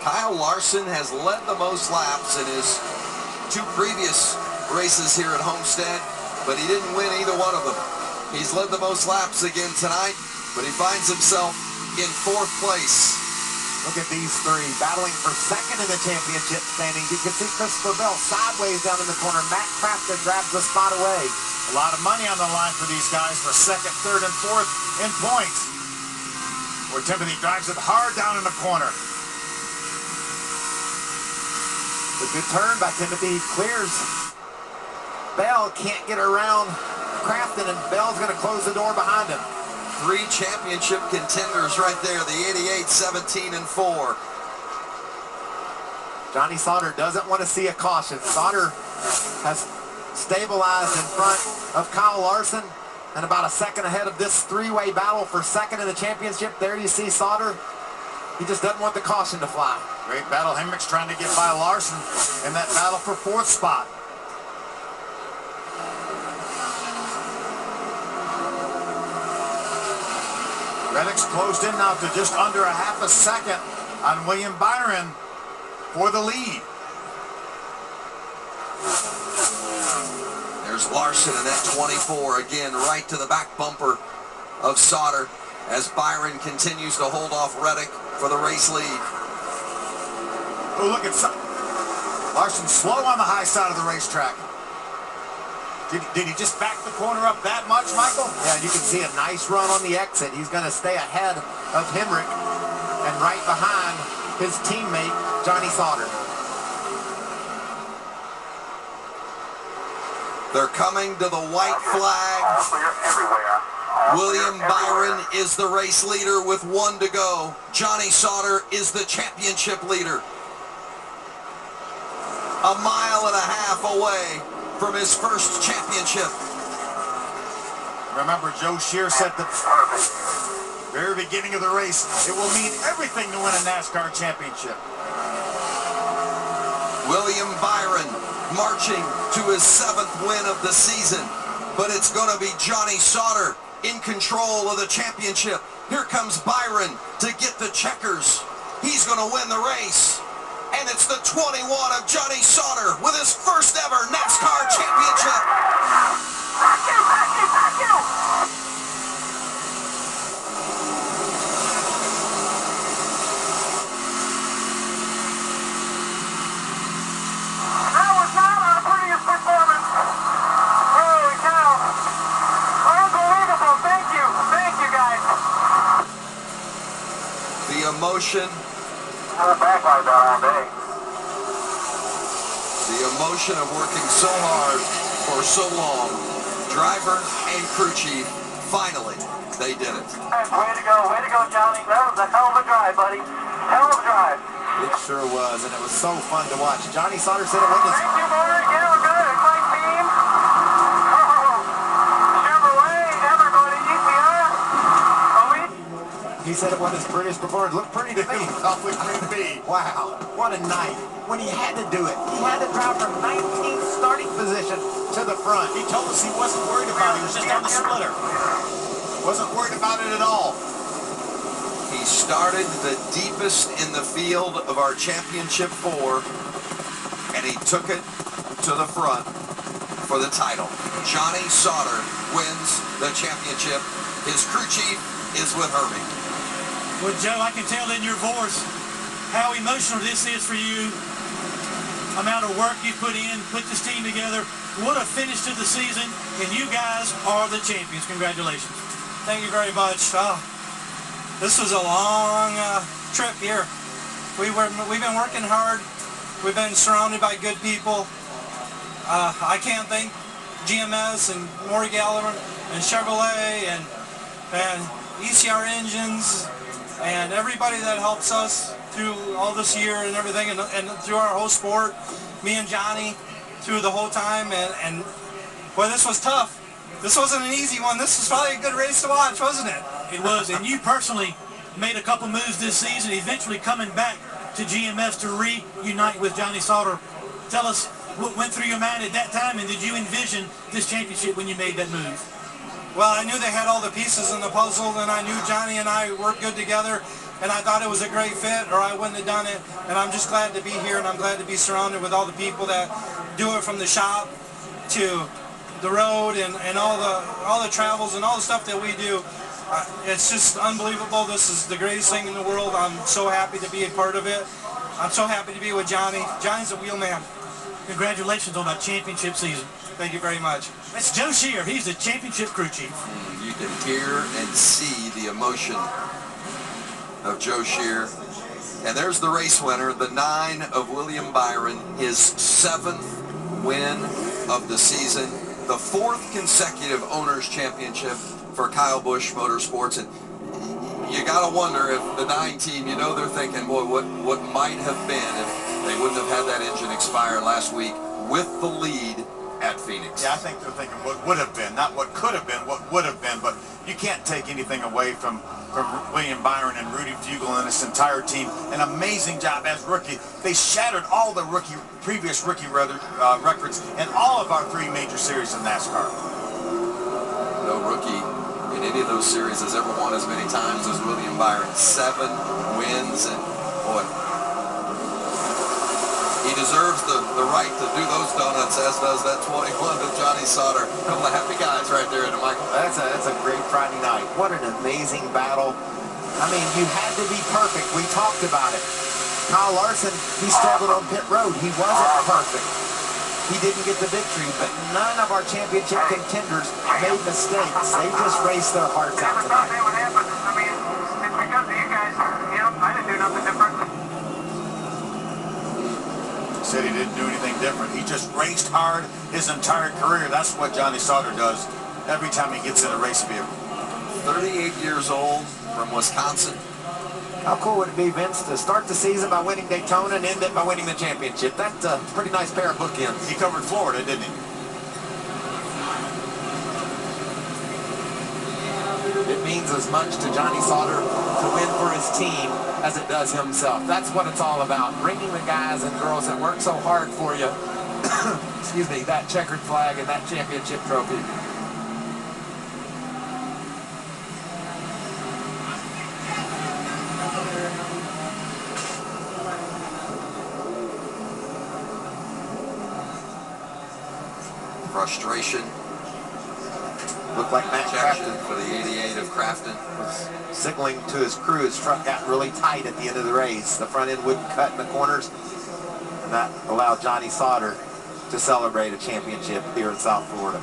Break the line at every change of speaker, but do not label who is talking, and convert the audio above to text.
Kyle Larson has led the most laps in his 2 previous races here at Homestead, but he didn't win either one of them. He's led the most laps again tonight, but he finds himself in 4th place.
Look at these 3 battling for 2nd in the championship standings. You can see Christopher Bell sideways down in the corner. Matt Crafton grabs the spot away.
A lot of money on the line for these guys for 2nd, 3rd, and 4th in points. Where Timothy drives it hard down in the corner.
A good turn by Timothy. Clears. Bell can't get around Crafton, and Bell's going to close the door behind him.
3 championship contenders right there, the 88, 17, and 4.
Johnny Sauter doesn't want to see a caution. Sauter has stabilized in front of Kyle Larson and about a second ahead of this 3-way battle for 2nd in the championship. There you see Sauter. He just doesn't want the caution to fly.
Great battle. Hendricks trying to get by Larson in that battle for 4th spot. Reddick's closed in now to just under a half a second on William Byron for the lead.
There's Larson in that 24 again, right to the back bumper of Sauter as Byron continues to hold off Reddick for the race lead.
Oh, look at Larson slow on the high side of the racetrack. Did he just back the corner up that much, Michael?
Yeah, you can see a nice run on the exit. He's going to stay ahead of Hemrick and right behind his teammate, Johnny Sauter.
They're coming to the white flag. William Byron is the race leader with 1 to go. Johnny Sauter is the championship leader. 1.5 miles away from his first championship.
Remember, Joe Shear said at the very beginning of the race, it will mean everything to win a NASCAR championship.
William Byron marching to his 7th win of the season, but it's going to be Johnny Sauter in control of the championship. Here comes Byron to get the checkers. He's going to win the race. And it's the 21 of Johnny Sauter with his first ever NASCAR championship.
That was not our prettiest performance. Holy cow. Unbelievable. Thank you. Thank you, guys.
The emotion. The emotion of working so hard for so long. Driver and crew chief, finally, they did it.
Way to go, Johnny. That was a hell of a drive, buddy. Hell of a drive.
It sure was, and it was so fun to watch. Johnny Sauter said it wasn't
Thank you, Mark. Yeah, we're good. It's like team. Oh, Chevrolet, everybody, ECR.
He said it wasn't his prettiest performance. Looked pretty to me.
Awfully pretty to me.
Wow, what a night. When he had to do it. He had to drive from 19th starting position to the front.
He told us he wasn't worried about it. He was just on the splitter. Wasn't worried about it at all.
He started the deepest in the field of our championship 4, and he took it to the front for the title. Johnny Sauter wins the championship. His crew chief is with Herbie.
Well, Joe, I can tell in your voice how emotional this is for you. Amount of work you put in, put this team together. What a finish to the season, and you guys are the champions. Congratulations.
Thank you very much. This was a long trip here. We've been working hard. We've been surrounded by good people. I can't thank GMS and Maury Gallagher and Chevrolet and ECR Engines and everybody that helps us through all this year and everything, and through our whole sport, me and Johnny, through the whole time, and boy, this was tough. This wasn't an easy one. This was probably a good race to watch, wasn't it?
It was, and you personally made a couple moves this season, eventually coming back to GMS to reunite with Johnny Sauter. Tell us what went through your mind at that time, and did you envision this championship when you made that move?
Well, I knew they had all the pieces in the puzzle, and I knew Johnny and I worked good together. and I thought it was a great fit, or I wouldn't have done it. And I'm just glad to be here, and I'm glad to be surrounded with all the people that do it, from the shop to the road and all the travels and all the stuff that we do. It's just unbelievable. This is the greatest thing in the world. I'm so happy to be a part of it. I'm so happy to be with Johnny. Johnny's a wheel man.
Congratulations on that championship season.
Thank you very much.
That's Joe Shear. He's the championship crew chief.
You can hear and see the emotion of Joe Shear. And there's the race winner, the 9 of William Byron, his 7th win of the season, the 4th consecutive Owners Championship for Kyle Busch Motorsports. And you got to wonder if the 9 team, you know, they're thinking, boy, what might have been if they wouldn't have had that engine expire last week with the lead at Phoenix.
Yeah, I think they're thinking what would have been, not what could have been, what would have been. But you can't take anything away from William Byron and Rudy Fugle and this entire team. An amazing job as rookie. They shattered all the previous rookie records in all of our 3 major series in NASCAR.
No rookie in any of those series has ever won as many times as William Byron. 7 wins, and boy, he deserves the right to do those donuts, as does that 21 of Johnny Sauter. A couple of happy guys right there to Michael.
That's a great Friday night. What an amazing battle. I mean, you had to be perfect. We talked about it. Kyle Larson, he struggled on pit road. He wasn't perfect. He didn't get the victory, but none of our championship contenders made mistakes. They just raced their hearts out tonight.
What happened? I mean, it's because of you guys. You know, I didn't do nothing different.
Said he didn't do anything different. He just raced hard his entire career. That's what Johnny Sauter does every time he gets in a race vehicle.
38 years old, from Wisconsin.
How cool would it be, Vince, to start the season by winning Daytona and end it by winning the championship? That's a pretty nice pair of bookends.
He covered Florida, didn't he?
It means as much to Johnny Sauter to win for his team as it does himself. That's what it's all about, bringing the guys and girls that work so hard for you, excuse me, that checkered flag and that championship trophy.
Frustration.
Looked like Matt
Protection
Crafton
for the 88 of Crafton.
was signaling to his crew. His truck got really tight at the end of the race. The front end wouldn't cut in the corners, and that allowed Johnny Sauter to celebrate a championship here in South Florida.